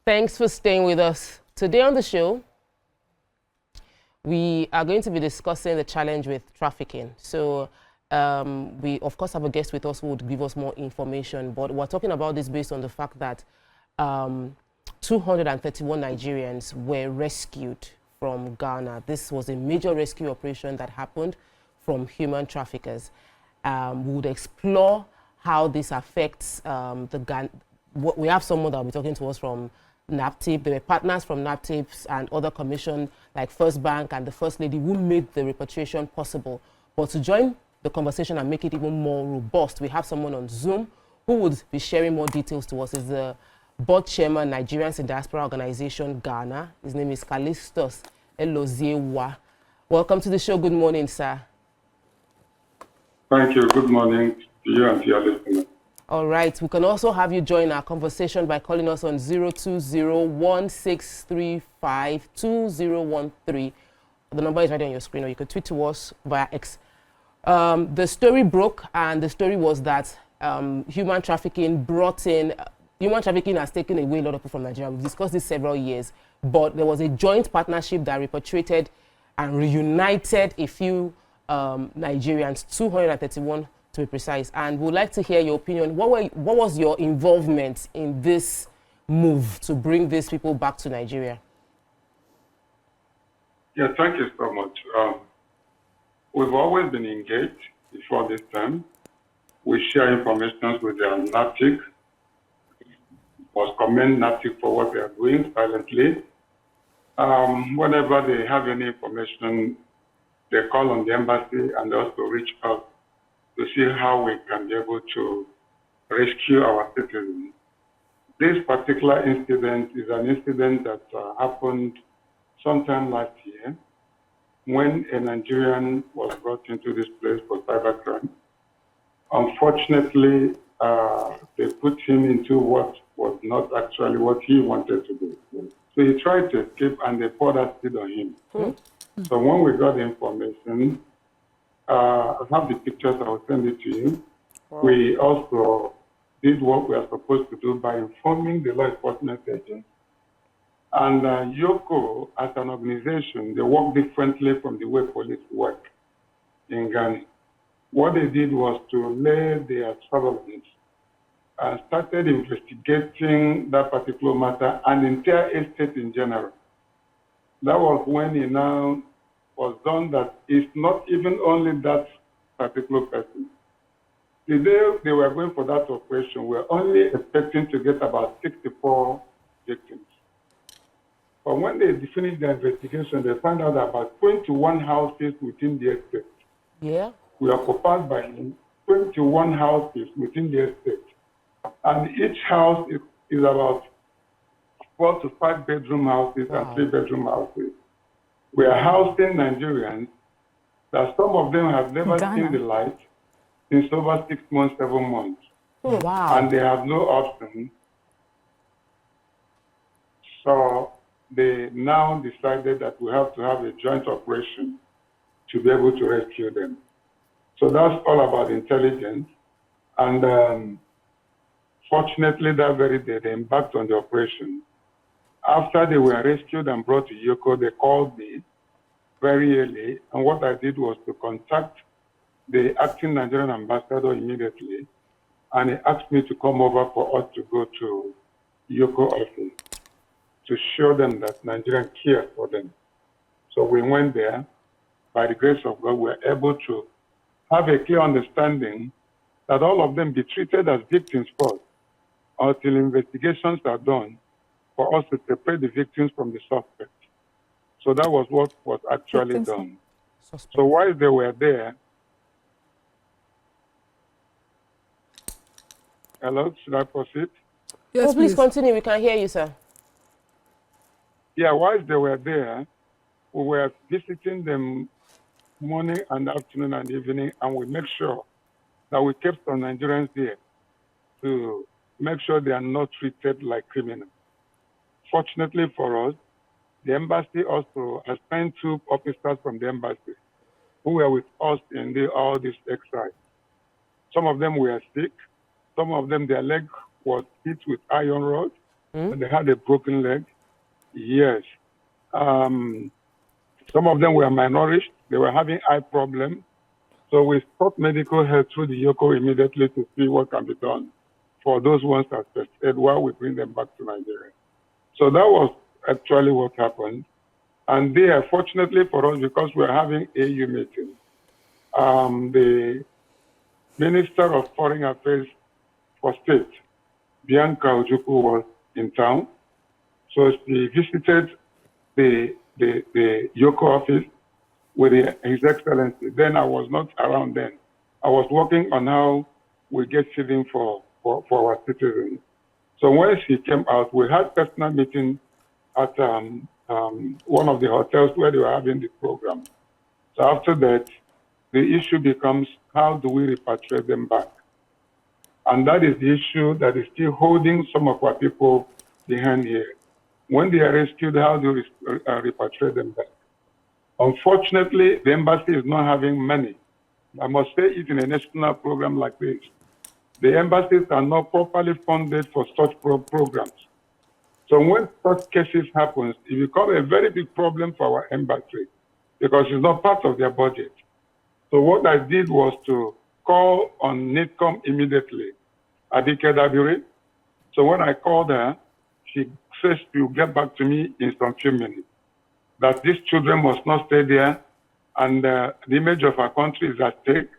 Thanks for staying with us. Today on the show, we are going to be discussing the challenge with trafficking. So we, of course, have a guest with us who would give us more information, but we're talking about this based on the fact that 231 Nigerians were rescued from Ghana. This was a major rescue operation that happened from human traffickers. We would explore how this affects the Ghana. We have someone that will be talking to us from NAPTIP. There were partners from NAPTIP and other commission like First Bank and the First Lady who made the repatriation possible. But to join the conversation and make it even more robust, we have someone on Zoom who would be sharing more details to us. Is the board chairman, Nigerians Diaspora Organization, Ghana. His name is Calistus Elozieuwa. Welcome to the show. Good morning, sir. Thank you. Good morning to you and to your listeners. All right. We can also have you join our conversation by calling us on 020-1635-2013. The number is right on your screen, or you could tweet to us via X. The story broke, and the story was that human trafficking has taken away a lot of people from Nigeria. We've discussed this several years, but there was a joint partnership that repatriated and reunited a few Nigerians, 231 to be precise, and we'd like to hear your opinion. What was your involvement in this move to bring these people back to Nigeria? Yeah, thank you so much. We've always been engaged before this time. We share information with the NAPTIC. Must commend NAPTIC for what they are doing silently. Whenever they have any information, they call on the embassy and also reach out to see how we can be able to rescue our citizens. This particular incident is an incident that happened sometime last year when a Nigerian was brought into this place for cybercrime. Unfortunately, they put him into what was not actually what he wanted to do. So he tried to escape and they poured acid on him. So when we got the information, I have the pictures, I will send it to you. Wow. We also did what we are supposed to do by informing the law enforcement agents. And YOCO, as an organization, they work differently from the way police work in Ghana. What they did was to lay their surveillance and started investigating that particular matter and the entire estate in general. That was when it now was done that it's not even only that particular person. The day they were going for that operation, we were only expecting to get about 64 victims. But when they finished their investigation, they found out that about 21 houses within the estate were occupied by 21 houses within the estate. And each house is about 4 to 5 bedroom houses and 3 bedroom houses. We are housing Nigerians that some of them have never seen the light since over 6 months, 7 months. Wow. And they have no option. So they now decided that we have to have a joint operation to be able to rescue them. So that's all about intelligence. And fortunately, that very day, they embarked on the operation. After they were rescued and brought to YOCO, they called me very early. And what I did was to contact the acting Nigerian ambassador immediately. And he asked me to come over for us to go to YOCO office to show them that Nigerian cares for them. So we went there. By the grace of God, we were able to have a clear understanding that all of them be treated as victims first until investigations are done for us to separate the victims from the suspect. So that was what was actually done. So while they were there, hello, should I proceed? Yes, please continue. We can hear you, sir. Yeah, while they were there, we were visiting them morning and afternoon and evening, and we make sure that we kept some Nigerians there to make sure they are not treated like criminals. Fortunately for us, the embassy also assigned 2 officers from the embassy who were with us in all this exercise. Some of them were sick. Some of them, their leg was hit with iron rods. and they had a broken leg. Yes. Some of them were malnourished. They were having eye problems. So we sought medical help through the Yoko immediately to see what can be done for those ones that affected while we bring them back to Nigeria. So that was actually what happened. And there, fortunately for us, because we're having AU meeting, the Minister of Foreign Affairs for State, Bianca Ojukwu, was in town. So she visited the Yoko office with His Excellency. Then I was not around then. I was working on how we get feeding for our citizens. So when she came out, we had personal meeting at one of the hotels where they were having the program. So after that, the issue becomes, how do we repatriate them back? And that is the issue that is still holding some of our people behind here. When they are rescued, how do we repatriate them back? Unfortunately, the embassy is not having money. I must say it in a national program like this. The embassies are not properly funded for such programs. So when such cases happen, it becomes a very big problem for our embassy because it's not part of their budget. So what I did was to call on NIDCOM immediately, Abike Dabiri. So when I called her, she says she will get back to me in some few minutes, that these children must not stay there, and the image of our country is at stake,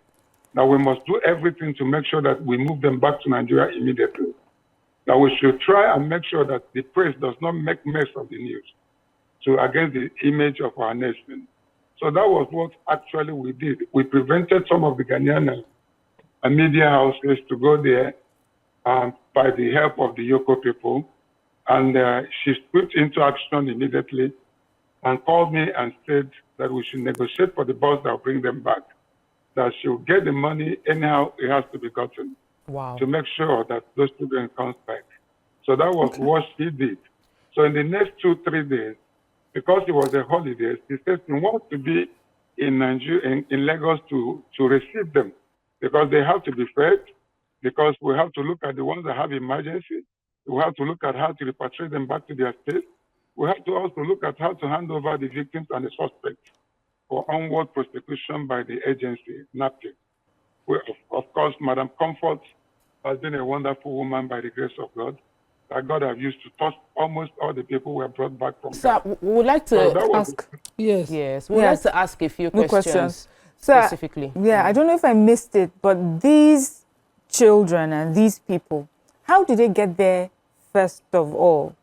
that we must do everything to make sure that we move them back to Nigeria immediately. That we should try and make sure that the press does not make mess of the news against the image of our nation. So that was what actually we did. We prevented some of the Ghanaian media houses to go there by the help of the Yoko people. And she put into action immediately and called me and said that we should negotiate for the bus that will bring them back, that she will get the money anyhow it has to be gotten. Wow. To make sure that those children come back. So that was what she did. So in the next 2-3 days, because it was a holiday, she said she wants to be in Nigeria, in Lagos to receive them, because they have to be fed, because we have to look at the ones that have emergency. We have to look at how to repatriate them back to their state. We have to also look at how to hand over the victims and the suspects for onward prosecution by the agency, NAPTIP. Of course, Madam Comfort has been a wonderful woman by the grace of God, that God has used to touch almost all the people who were brought back from Sir, we would like to ask. Yes. Yes, we would like to ask a few questions Sir, specifically. I don't know if I missed it, but these children and these people, how did they get there first of all?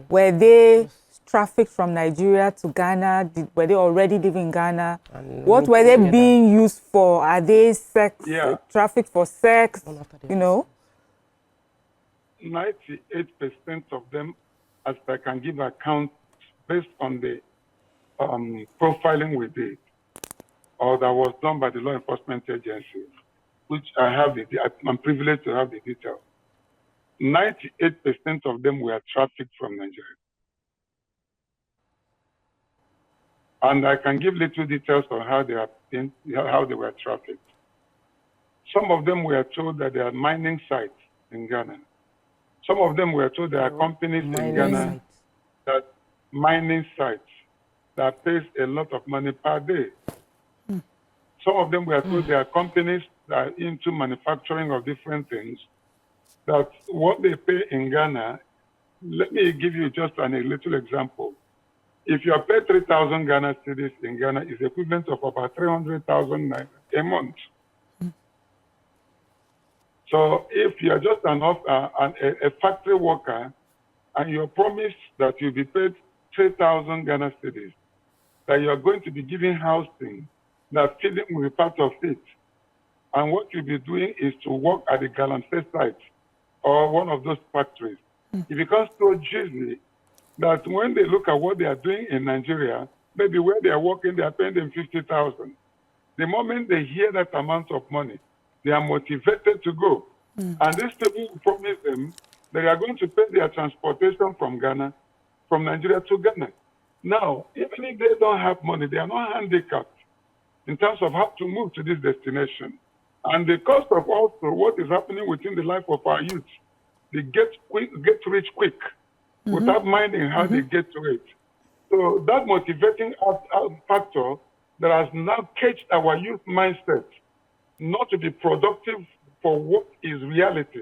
Were they trafficked from Nigeria to Ghana? Were they already living in Ghana? What were they being used for? Are they trafficked for sex? You know? 98% of them, as I can give account based on the profiling we did, or that was done by the law enforcement agencies, which I'm privileged to have the details. 98% of them were trafficked from Nigeria. And I can give little details on how they were trafficked. Some of them were told that there are mining sites in Ghana. Some of them were told there are companies in Ghana that mining sites that pays a lot of money per day. Some of them were told there are companies that are into manufacturing of different things, that what they pay in Ghana, let me give you just a little example. If you are paid 3,000 Ghana cedis in Ghana, is equivalent of about 300,000 naira a month. So if you are just a factory worker and you're promised that you'll be paid 3,000 Ghana cedis, that you are going to be given housing, that feeding will be part of it, and what you'll be doing is to work at the Galamsey site or one of those factories. It becomes so juicy that when they look at what they are doing in Nigeria, maybe where they are working, they are paying them 50,000. The moment they hear that amount of money, they are motivated to go. And these people promise them that they are going to pay their transportation from Ghana, from Nigeria to Ghana. Now, even if they don't have money, they are not handicapped in terms of how to move to this destination. And the cost of also what is happening within the life of our youth, they get rich quick. without minding how they get to it. So that motivating factor that has now caged our youth mindset not to be productive for what is reality,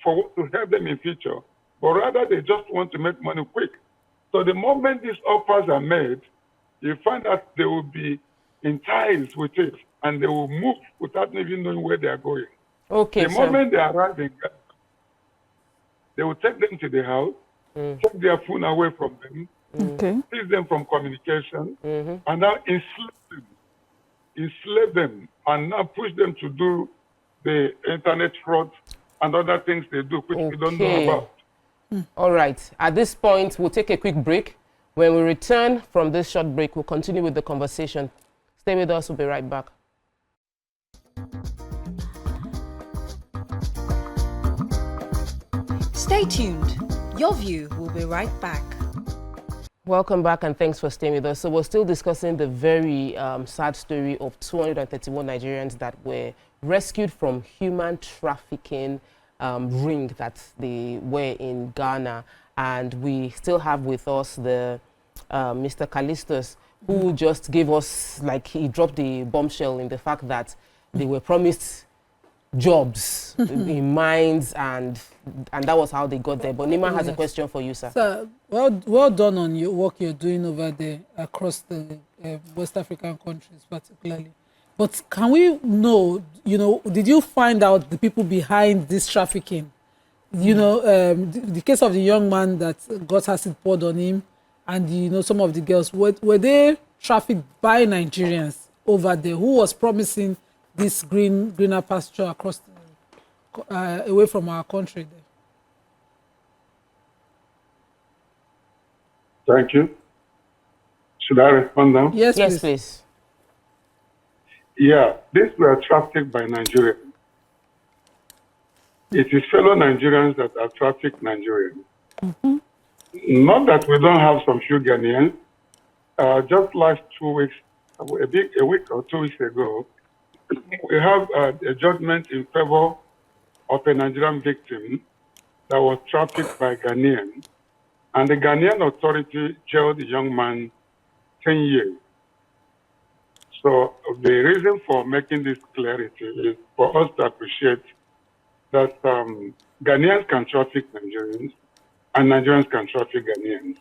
for what to help them in future, but rather they just want to make money quick. So the moment these offers are made, you find that they will be enticed with it and they will move without even knowing where they are going. Okay, the moment they arrive in Ghana, they will take them to the house, take their phone away from them, seize them from communication, and now enslave them, and now push them to do the internet fraud and other things they do, which we don't know about. All right. At this point, we'll take a quick break. When we return from this short break, we'll continue with the conversation. Stay with us. We'll be right back. Stay tuned. Your View will be right back. Welcome back and thanks for staying with us. So we're still discussing the very sad story of 231 Nigerians that were rescued from human trafficking ring that they were in Ghana. And we still have with us the Mr. Calistus, who just gave us, like, he dropped the bombshell in the fact that they were promised jobs in mines, and that was how they got there. But Nima has a question for you, sir. Sir, well done on your work you're doing over there across the West African countries particularly. But can we know, did you find out the people behind this trafficking? The case of the young man that got acid poured on him, and some of the girls, were they trafficked by Nigerians over there? Who was promising this greener pasture across away from our country there? Thank you. Should I respond now? Yes, please. Yeah, these were trafficked by Nigerians. It is fellow Nigerians that are trafficked Nigerians. Not that we don't have some few Ghanaians. Just last 2 weeks, a week or 2 weeks ago, we have a judgment in favor of a Nigerian victim that was trafficked by Ghanaians. And the Ghanaian authority jailed the young man 10 years. So the reason for making this clarity is for us to appreciate that Ghanaians can traffic Nigerians and Nigerians can traffic Ghanaians.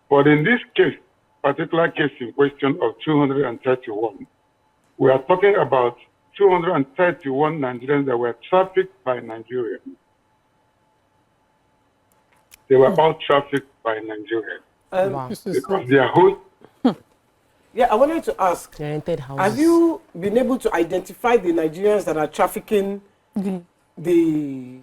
But in this case, particular case in question of 231, we are talking about 231 Nigerians that were trafficked by Nigerians. They were all trafficked by Nigerians. Because they are host. Yeah, I wanted to ask, have you been able to identify the Nigerians that are trafficking the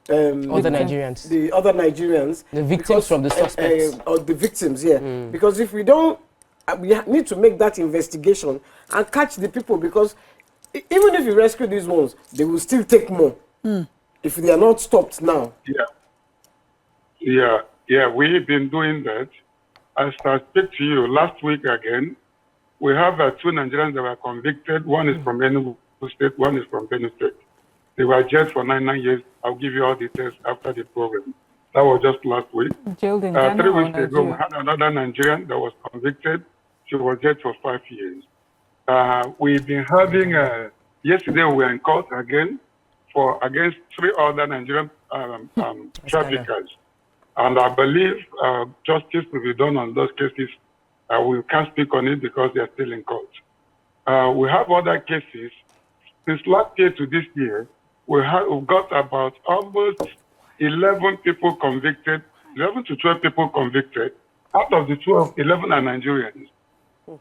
other Nigerians? The other Nigerians. The victims from the suspects. Or the victims, yeah. Because if we don't, we need to make that investigation and catch the people, because even if you rescue these ones, they will still take more if they are not stopped now. Yeah, we've been doing that. As I speak to you, last week again, we have 2 Nigerians that were convicted. One is from Enugu State, one is from Benue State. They were jailed for 9 years. I'll give you all details after the program. That was just last week. Jailed in Ghana 3 weeks or ago, we Nigeria? had another Nigerian that was convicted. She was jailed for 5 years. We've been having, yesterday we were in court again against 3 other Nigerian traffickers. And I believe justice will be done on those cases. We can't speak on it because they are still in court. We have other cases. Since last year to this year, we've got about almost 11 people convicted, 11 to 12 people convicted. Out of the 12, 11 are Nigerians,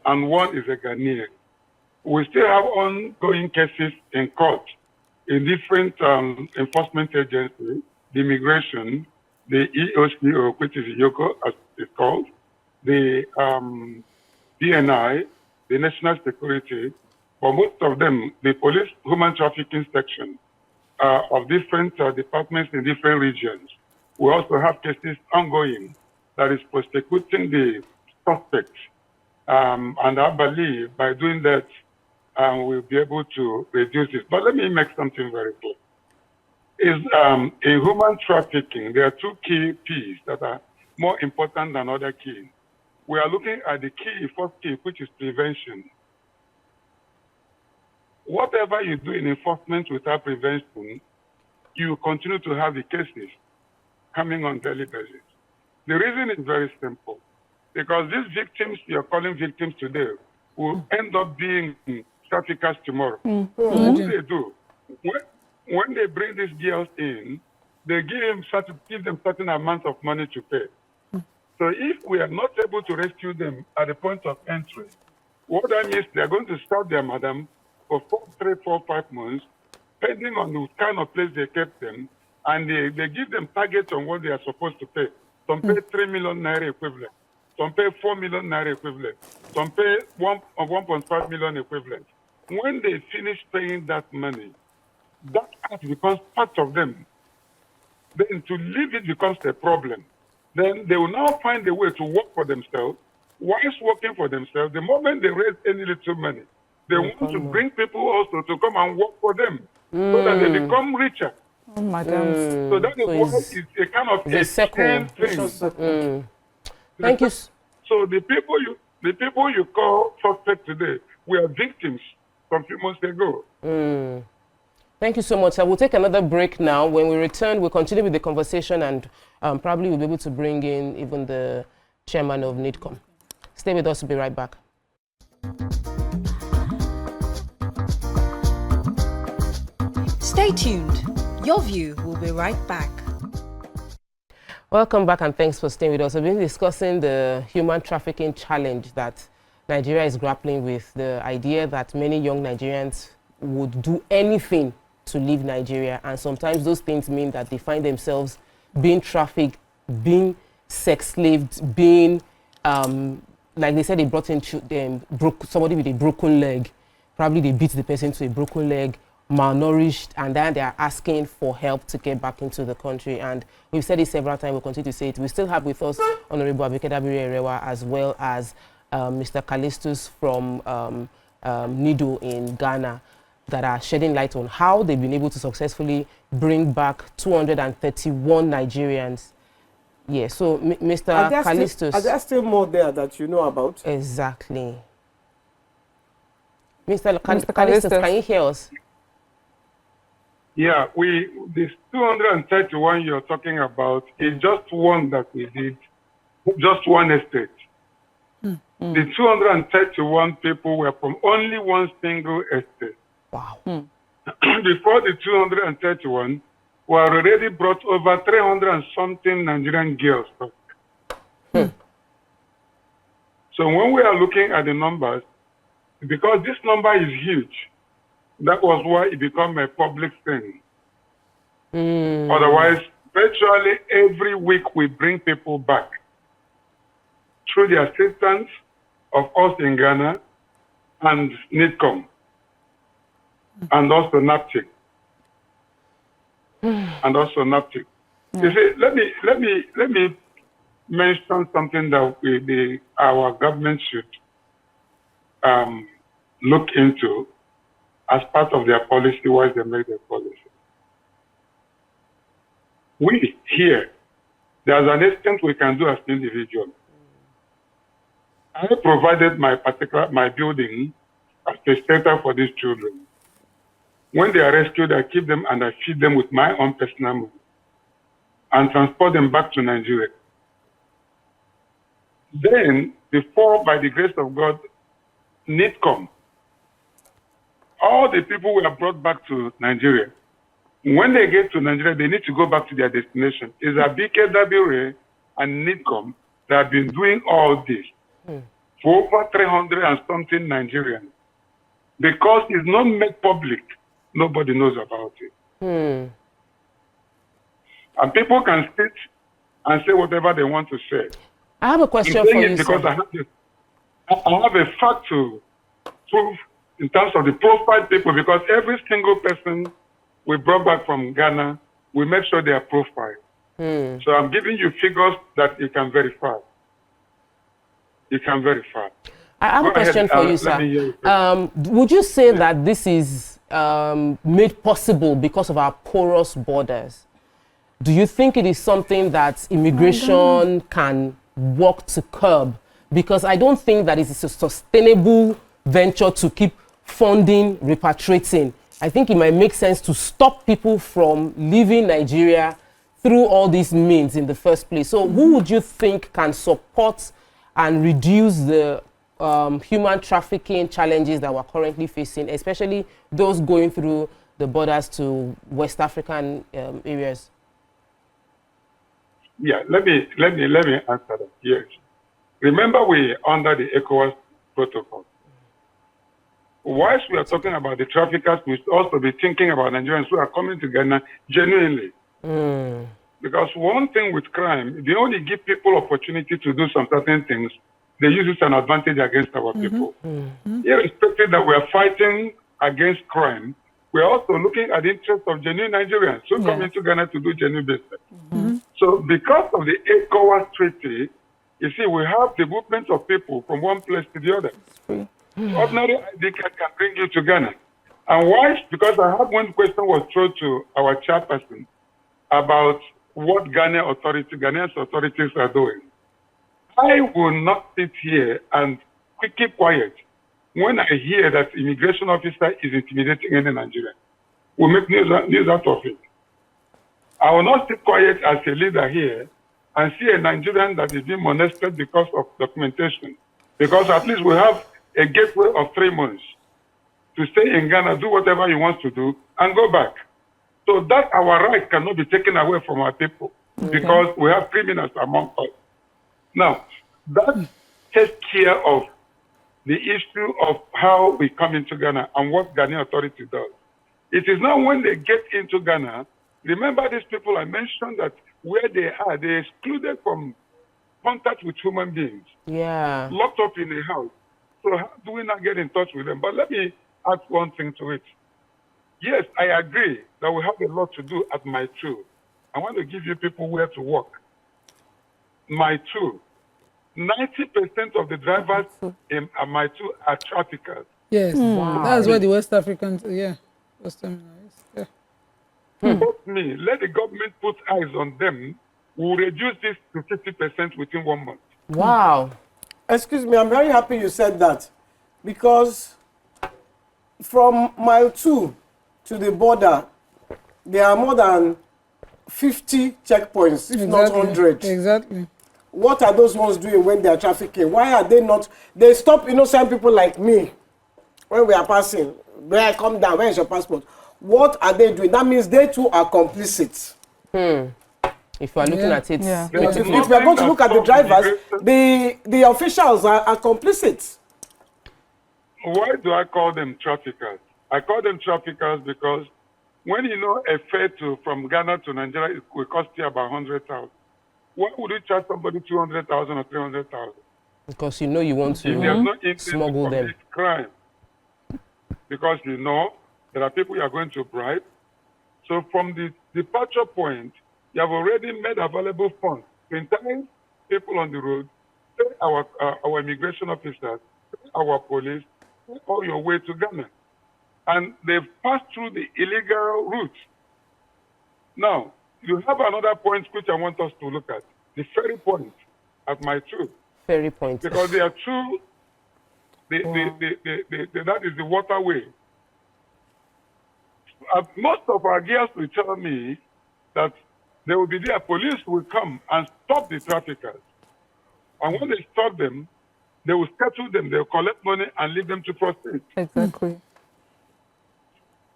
and 1 is a Ghanaian. We still have ongoing cases in court in different enforcement agencies, the immigration, the EOCO, which is Yoko, as it's called, the DNI, the National Security, but most of them, the Police Human Trafficking Section of different departments in different regions. We also have cases ongoing that is prosecuting the suspects. And I believe by doing that, we'll be able to reduce it. But let me make something very clear. In human trafficking, there are 2 key P's that are more important than other keys. We are looking at the first key, which is prevention. Whatever you do in enforcement without prevention, you continue to have the cases coming on daily basis. The reason is very simple, because these victims you're calling victims today will end up being traffickers tomorrow. So what they do, when they bring these girls in, they give them certain amounts of money to pay. So if we are not able to rescue them at the point of entry, what that means, they are going to stop their madam for 3, 4, 5 months, depending on the kind of place they kept them, and they give them targets on what they are supposed to pay. Some pay 3 million naira equivalent, some pay 4 million naira equivalent, some pay 1.5 million equivalent. When they finish paying that money, that act becomes part of them. Then to leave it becomes a problem. Then they will now find a way to work for themselves. Whilst working for themselves, the moment they raise any little money, they want to bring people also to come and work for them so that they become richer. Oh, madam. So that is why it's a kind of a chain thing. Thank you. So the people you call suspect today were victims some few months ago. Thank you so much. I will take another break now. When we return, we'll continue with the conversation, and probably we'll be able to bring in even the chairman of NIDCOM. Stay with us. We'll be right back. Stay tuned. Your View will be right back. Welcome back, and thanks for staying with us. We've been discussing the human trafficking challenge that Nigeria is grappling with, the idea that many young Nigerians would do anything to leave Nigeria, and sometimes those things mean that they find themselves being trafficked, being sex slaved, being, like they said, they brought in somebody with a broken leg. Probably they beat the person to a broken leg, malnourished, and then they are asking for help to get back into the country. And we've said it several times, we'll continue to say it. We still have with us Honorable Abike Dabiri, as well as Mr. Calistus from NIDO in Ghana, that are shedding light on how they've been able to successfully bring back 231 Nigerians. Yeah, so Mr. Calistus. Are there still more there that you know about? Exactly. Mr. Calistus, can you hear us? Yeah, this 231 you're talking about is just one that we did, just one estate. The 231 people were from only one single estate. Wow. Before the 231, we already brought over 300 and something Nigerian girls back. So when we are looking at the numbers, because this number is huge, that was why it became a public thing. Otherwise, virtually every week we bring people back through the assistance of us in Ghana and NIDCOM and also NAPTIC. You see, let me mention something that our government should look into as part of their policy once they make their policy. We here, there's an extent we can do as individuals. I provided my building as a shelter for these children. When they are rescued, I keep them and I feed them with my own personal money and transport them back to Nigeria. Then, before, by the grace of God, NIDCOM, all the people were brought back to Nigeria. When they get to Nigeria, they need to go back to their destination. It's Abike Dabiri and NIDCOM that have been doing all this for over 300 and something Nigerians. Because it's not made public, nobody knows about it. And people can sit and say whatever they want to say. I have a question for you, because I have a fact to prove in terms of the profile people, because every single person we brought back from Ghana, we make sure they are profiled. So I'm giving you figures that you can verify. You can verify. I have a question for you, sir. Would you say that this is made possible because of our porous borders? do you think it is something that immigration can work to curb? Because I don't think that it is a sustainable venture to keep funding, repatriating. I think it might make sense to stop people from leaving Nigeria through all these means in the first place. So who would you think can support and reduce the human trafficking challenges that we're currently facing, especially those going through the borders to West African areas? Yeah, let me answer that. Yes. Remember, we're under the ECOWAS protocol. Whilst we are talking about the traffickers, we should also be thinking about Nigerians who are coming to Ghana genuinely. Because one thing with crime, they only give people opportunity to do some certain things, they use it as an advantage against our people. Irrespective that we are fighting against crime, we are also looking at the interests of genuine Nigerians who come into Ghana to do genuine business. So because of the ECOWAS treaty, you see, we have the movement of people from one place to the other. Ordinary ID card can bring you to Ghana. And why? Because I had one question was thrown to our chairperson about what Ghanaian authorities are doing. I will not sit here and keep quiet when I hear that immigration officer is intimidating any Nigerian. We'll make news out of it. I will not sit quiet as a leader here and see a Nigerian that is being molested because of documentation. Because at least we have a gateway of 3 months to stay in Ghana, do whatever he wants to do, and go back. So that our right cannot be taken away from our people because we have criminals among us. Now, that takes care of the issue of how we come into Ghana and what Ghanaian authority does. It is now when they get into Ghana, remember these people I mentioned that where they are, they're excluded from contact with human beings. Yeah. Locked up in a house. So how do we not get in touch with them? But let me add one thing to it. Yes, I agree that we have a lot to do at my tool. I want to give you people where to work. My tool. 90% of the drivers in my tool are traffickers. Yes, that's where the West Africans, West Africans, Vote me, let the government put eyes on them. We'll reduce this to 50% within 1 month. Wow. Excuse me, I'm very happy you said that, because from mile 2 to the border, there are more than 50 checkpoints, if not 100. Exactly. What are those ones doing when they are trafficking? Why are they not? They stop innocent people like me when we are passing. Where I come down, where is your passport? What are they doing? That means they too are complicit. If you are looking at it, If we are going to look at the drivers, the officials are complicit. Why do I call them traffickers? I call them traffickers because when you know a fare from Ghana to Nigeria, it will cost you about 100,000. Why would you charge somebody 200,000 or 300,000? because you know you want to There's no interest smuggle from them. this crime. Because you know there are people you are going to bribe. So from the departure point, you have already made available funds to entice people on the road, pay our immigration officers, pay our police, pay all your way to Ghana. And they've passed through the illegal route. Now, you have another point which I want us to look at, the ferry point at my truth. Ferry point. Because there are two, that is the waterway. Most of our guests will tell me that they will be there, police will come and stop the traffickers. And when they stop them, they will settle them, they will collect money and leave them to proceed. Exactly.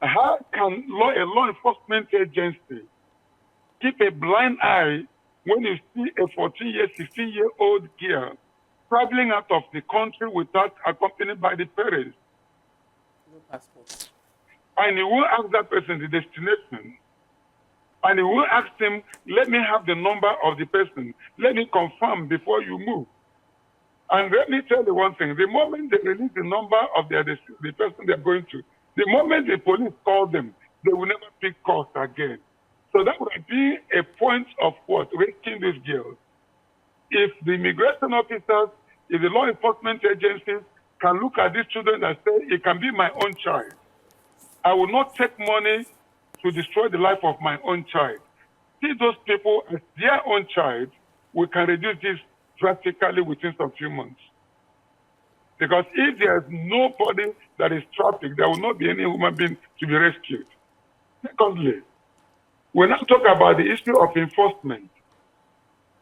How can a law enforcement agency keep a blind eye when you see a 14-year, 16-year-old girl traveling out of the country without accompanied by the parents? No passport. And you will ask that person the destination. And you will ask them, let me have the number of the person. Let me confirm before you move. And let me tell you one thing. The moment they release the number of the person they're going to, the moment the police call them, they will never pick calls again. So that would be a point of what? Risking these girls. If the immigration officers, if the law enforcement agencies can look at these children and say, it can be my own child. I will not take money to destroy the life of my own child. see those people as their own child, we can reduce this drastically within some few months. Because if there's nobody that is trafficked, there will not be any human being to be rescued. Secondly, we now talk about the issue of enforcement.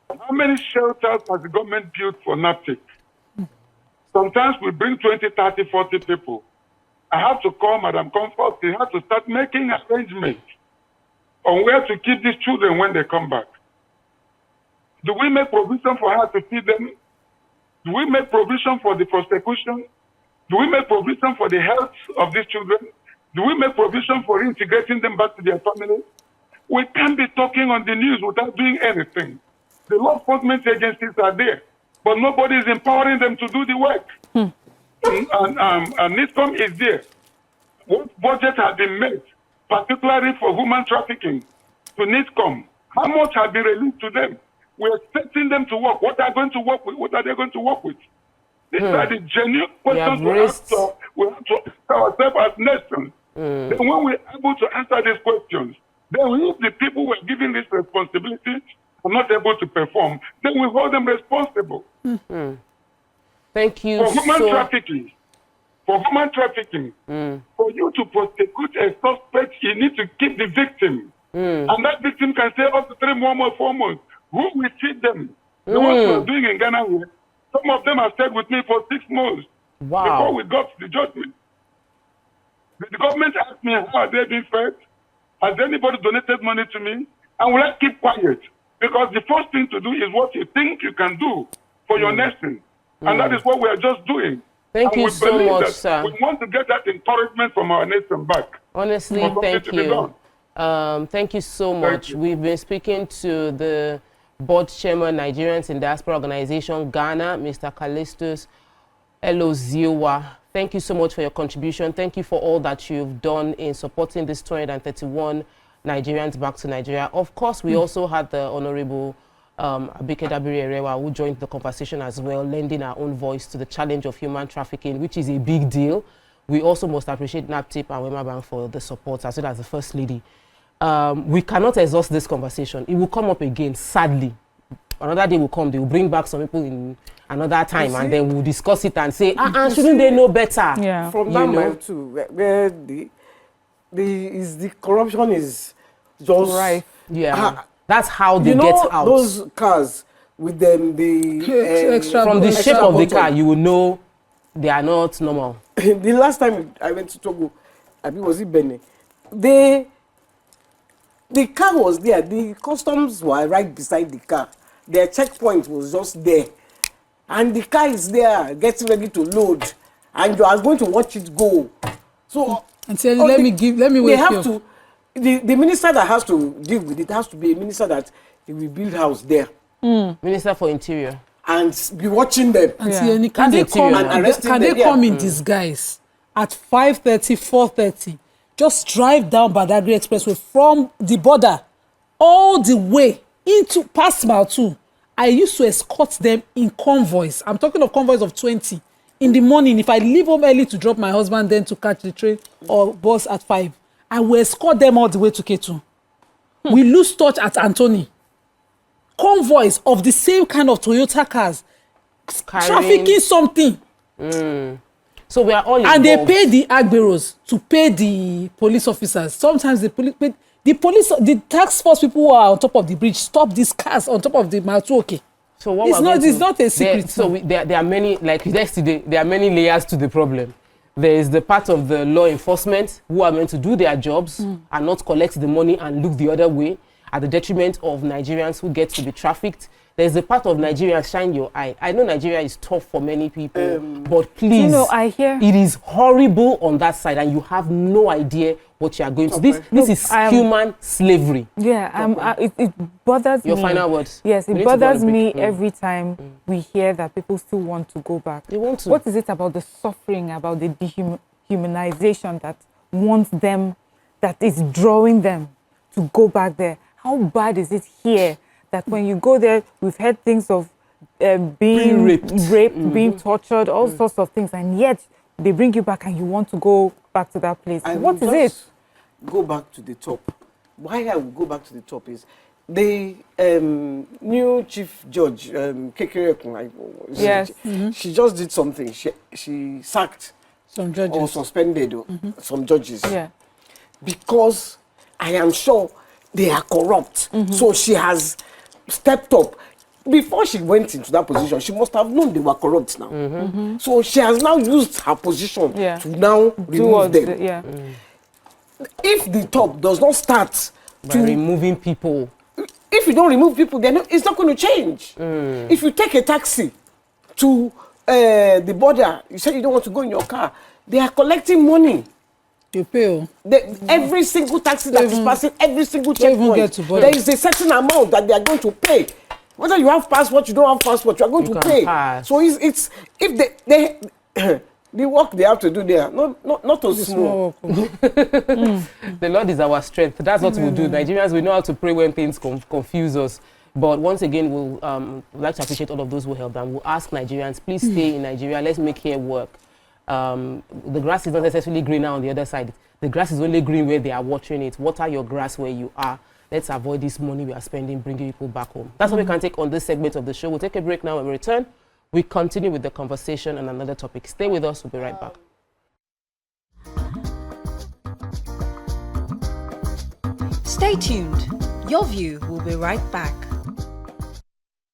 How many shelters has the government built for NAPTIC? Sometimes we bring 20, 30, 40 people. I have to call Madam Comfort. They have to start making arrangements on where to keep these children when they come back. Do we make provision for her to feed them? Do we make provision for the prosecution? Do we make provision for the health of these children? Do we make provision for integrating them back to their families? We can't be talking on the news without doing anything. The law enforcement agencies are there, but nobody is empowering them to do the work. And NIDCOM is there. What budget has been made, particularly for human trafficking, to NIDCOM? How much has been released to them? We're expecting them to work. What are they going to work with? What are they going to work with? These are the genuine questions we have to ask ourselves as nations. Then when we're able to answer these questions, then if the people who are given this responsibility are not able to perform, then we hold them responsible. Thank you. For human trafficking, for you to prosecute a suspect, you need to keep the victim. And that victim can stay up to 3 months, 4 months. Who will treat them? The ones who are doing in Ghana here, some of them have stayed with me for 6 months before we got the judgment. The government asked me, how are they being fed? Has anybody donated money to me? And will I keep quiet? Because the first thing to do is what you think you can do for your nation. And that is what we are just doing. Thank you so much, sir. We want to get that encouragement from our nation back. Honestly, thank you. Thank you so much. We've been speaking to the board chairman, Nigerians in Diaspora Organization, Ghana, Mr. Calistus Elozieuwa. Thank you so much for your contribution. Thank you for all that you've done in supporting this 231 Nigerians back to Nigeria. Of course, we also had the Honorable Abike Dabiri who joined the conversation as well, lending our own voice to the challenge of human trafficking, which is a big deal. We also must appreciate NAPTIP and Wema Bank for the support, as well as the First Lady. We cannot exhaust this conversation. It will come up again, sadly. Another day will come, they will bring back some people in another time, and then we'll discuss it and say, shouldn't they know better? Yeah. From that mile too, where the corruption is just right. Yeah. That's how they get out. Those cars with them, from the shape of the car, you will know they are not normal. The last time I went to Togo, I think was it Benin, the car was there. The customs were right beside the car. Their checkpoint was just there, and the car is there, getting ready to load, and you are going to watch it go. So and say, let me wait. They have to. The minister that has to deal with it has to be a minister that will build house there. Minister for Interior. And be watching them. And see, can they come in disguise at 5:30, 4:30? Just drive down Badagry Expressway from the border all the way into past Mile 2. I used to escort them in convoys. I'm talking of convoys of 20. In the morning, if I leave home early to drop my husband, then to catch the train or bus at 5, I will escort them all the way to K2. We lose touch at Anthony. Convoys of the same kind of Toyota cars, trafficking something. So we are all involved. And they pay the agberos to pay the police officers. Sometimes the task force people who are on top of the bridge stop these cars on top of the Matuoke. So what it's not a secret. There are many, like yesterday, there are many layers to the problem. There is the part of the law enforcement who are meant to do their jobs and not collect the money and look the other way at the detriment of Nigerians who get to be trafficked. There's a part of Nigeria, shine your eye. I know Nigeria is tough for many people, but please, it is horrible on that side, and you have no idea what you are going to. This is human slavery. Yeah, it bothers me. Your final words. Yes, it bothers me every time we hear that people still want to go back. They want to. What is it about the suffering, about the dehumanization that wants them, that is drawing them to go back there? How bad is it here that when you go there, we've heard things of being raped, being tortured, all sorts of things, and yet they bring you back and you want to go back to that place. What is it? Go back to the top. Why I will go back to the top is the new chief judge, Kekere, Yes. she just did something. She sacked Some judges. or suspended some judges. Yeah. Because I am sure they are corrupt. So she has stepped up. Before she went into that position, she must have known they were corrupt now. So she has now used her position to now remove them. If the top does not start By removing people. If you don't remove people, then it's not going to change. If you take a taxi to the border, you say you don't want to go in your car, they are collecting money. You pay. Every single taxi that is passing, every single checkpoint, there is a certain amount that they are going to pay. Whether you have passport, you don't have passport, you are going to pay. Pass. So it's if they the work they have to do there, not too small. The Lord is our strength. That's what we'll do. Nigerians, we know how to pray when things confuse us. But once again, we'll like to appreciate all of those who helped, and we'll ask Nigerians, please stay in Nigeria. Let's make here work. The grass is not necessarily greener on the other side. The grass is only green where they are watering it. Water your grass where you are. Let's avoid this money we are spending bringing people back home. That's what we can take on this segment of the show. We'll take a break now. When we return, we continue with the conversation on another topic. Stay with us. We'll be right back. Stay tuned. Your View will be right back.